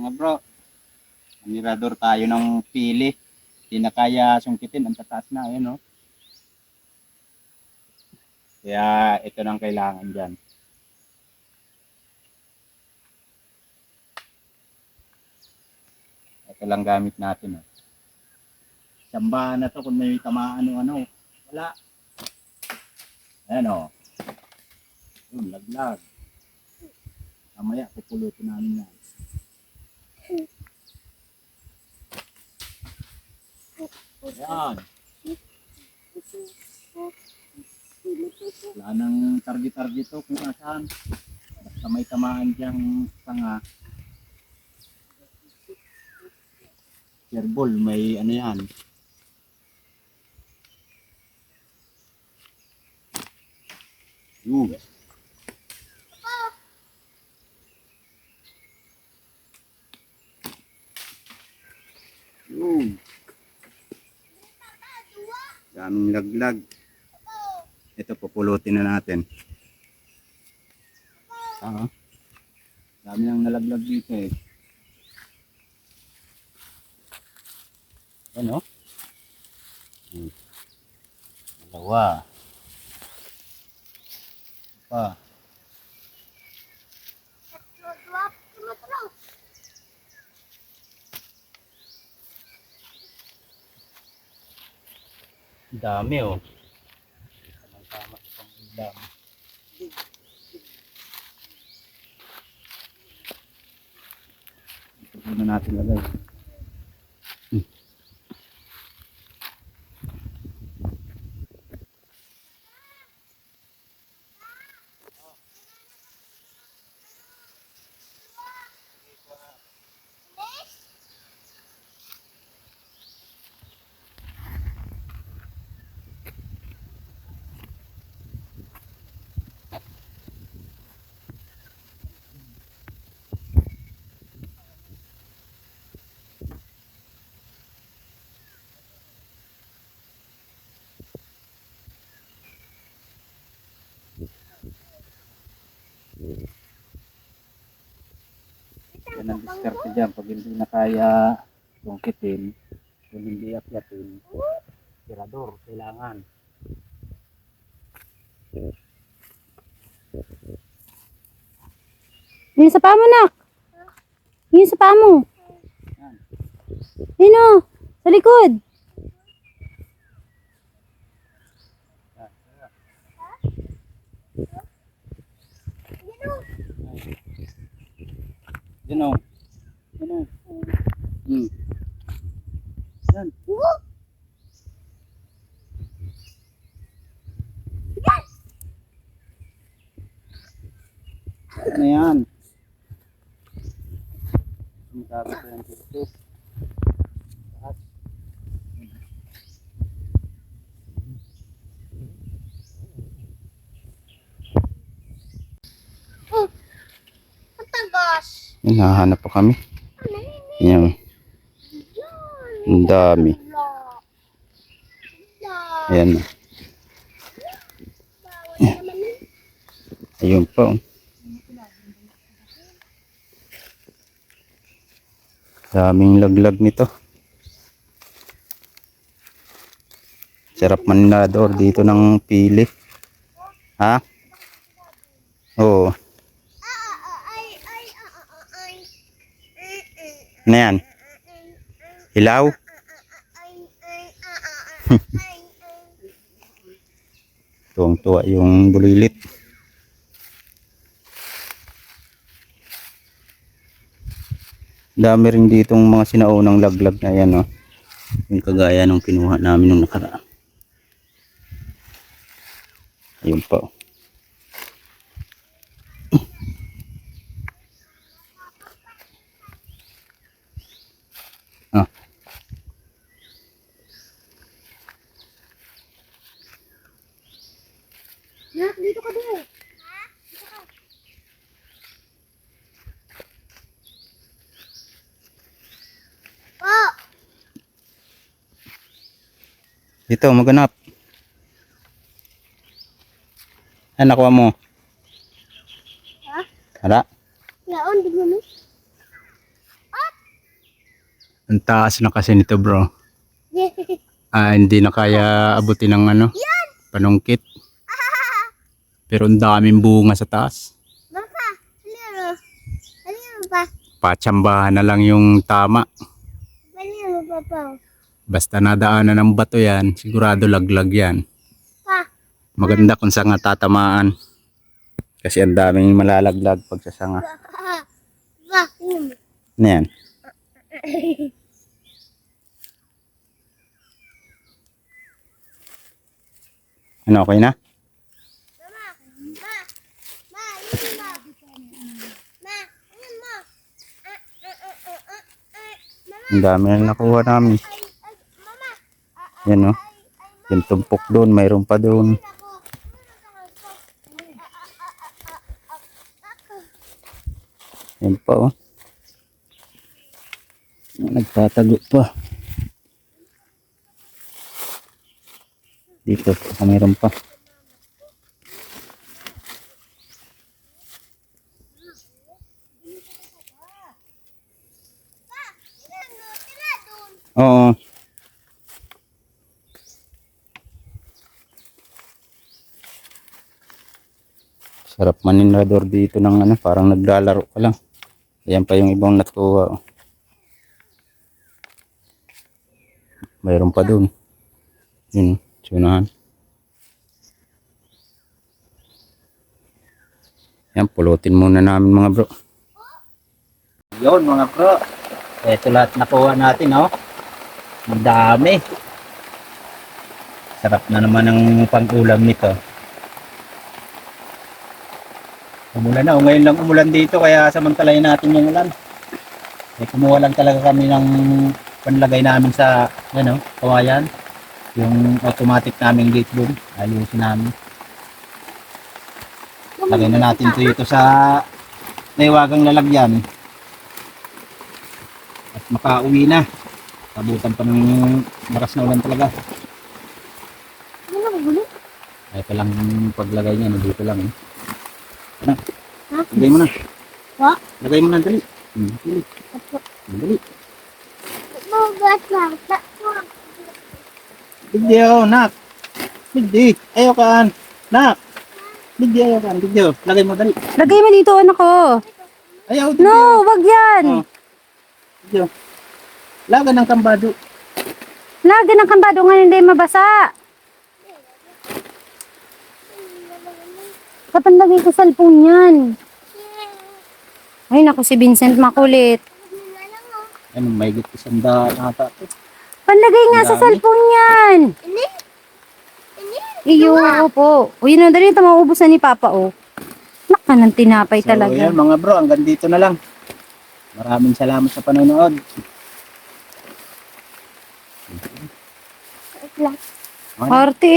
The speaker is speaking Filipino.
Mga bro, mirador tayo ng pili. Hindi na kaya sungkitin, ang tataas na, ayun no. Kaya ito nang kailangan dyan. Ito lang gamit natin. Oh. Sambahan na to kung may tamaan o ano. Wala. Ayan o. Yun, laglag. Mamaya, pupulutin namin yan. Ayan. Wala nang target-target to kung nasaan. Basta may tamaan dyang tanga. Airball, may ano yan. Yun. Yun. Daming laglag. Ito, pupulutin na natin. Dami nang nalaglag dito eh. Ano? Dalawa. Pa. Dami oh. Tama itong ulam. Ito muna natin lagay. Yan ang diskarte dyan. Pag hindi na kaya sungkitin, kung hindi akyatin, tirador, kailangan. Yung sa paa mo, nak. Yung sa paa mo. Yun o, sa likod. Yan o. Yan o. Yan. Ano yan? Ang sabi ko yan dito. Lahat. Hinahanap pa kami. Yan. Ang dami. Ayan. Ayun pa. Oh. Daming laglag nito. Sarap manador dito ng pili. Ha? Oo. Ano yan? Hilaw? Tuwang-tuwa yung bulilit. Dami rin ditong mga sinaunang laglag na yan, oh. Yung kagaya nung kinuha namin nung nakaraan. Ayun pa, oh. Ah. Dito ka din. Dito, maganap. Ay, nakuha mo. Ha? Hala. Yaon, di mo. Ang taas na kasi nito bro. Hindi na kaya abutin ng panungkit. Pero ang daming bunga sa taas. Papa, halino. Halino pa. Patsambahan na lang yung tama. Halino, Papa. Basta nadaanan ng bato yan, sigurado laglag yan. Pa. Maganda kung sanga tatamaan. Kasi ang daming malalaglag pag sa sanga. Pa. Ano yan? Ano, okay na? Ang dami na nakuha namin. Yan o. Yung tumpok doon, mayroon pa doon. Yan pa o. Nagtatago pa. Dito, mayroon pa. Oo. Sarap maninrador dito ng parang naglalaro ka lang. Ayan pa yung ibang natuwa. Mayroon pa dun. Yun, sunahan. Yan, pulutin muna namin mga bro. Yun mga bro. Ito lahat nakuha natin, oh. Ang dami. Sarap na naman ang pang-ulam nito. Umulan na. Ngayon lang umulan dito kaya samantalayin natin yung ulan. Kumuha lang talaga kami ng panlagay namin sa kawayan. Yung automatic naming gate boom. Ayusin namin. Lagay na natin ito sa naiwagang lalagyan. At makauwi na. Abutan pa ng lakas na ulan talaga. Ito lang paglagay niya. Dito lang. Ano? Lagay mo na. What? Lagay mo na. Dali. Dali. Dali. Video, nak. Video. Ayaw kaan. Nak. Video, ayaw kaan. Video. Lagay mo. Dali. Lagay mo dito, anak ko. Ayaw. Video. No, wag yan. Oh. Video. Laga ng kambado. Lagi ng kambado nga hindi mabasa. Kapan lagay ko cellphone yan? Ay, naku si Vincent makulit. Ano, may git isang daan ata. Panlagay nga Ang sa dami. cellphone yan. Iyo, po. O yun na, dali ito mauubusan ni Papa, oh. Naka ng tinapay So, talaga. yan mga bro, hanggang dito na lang. Maraming salamat sa panonood. Arte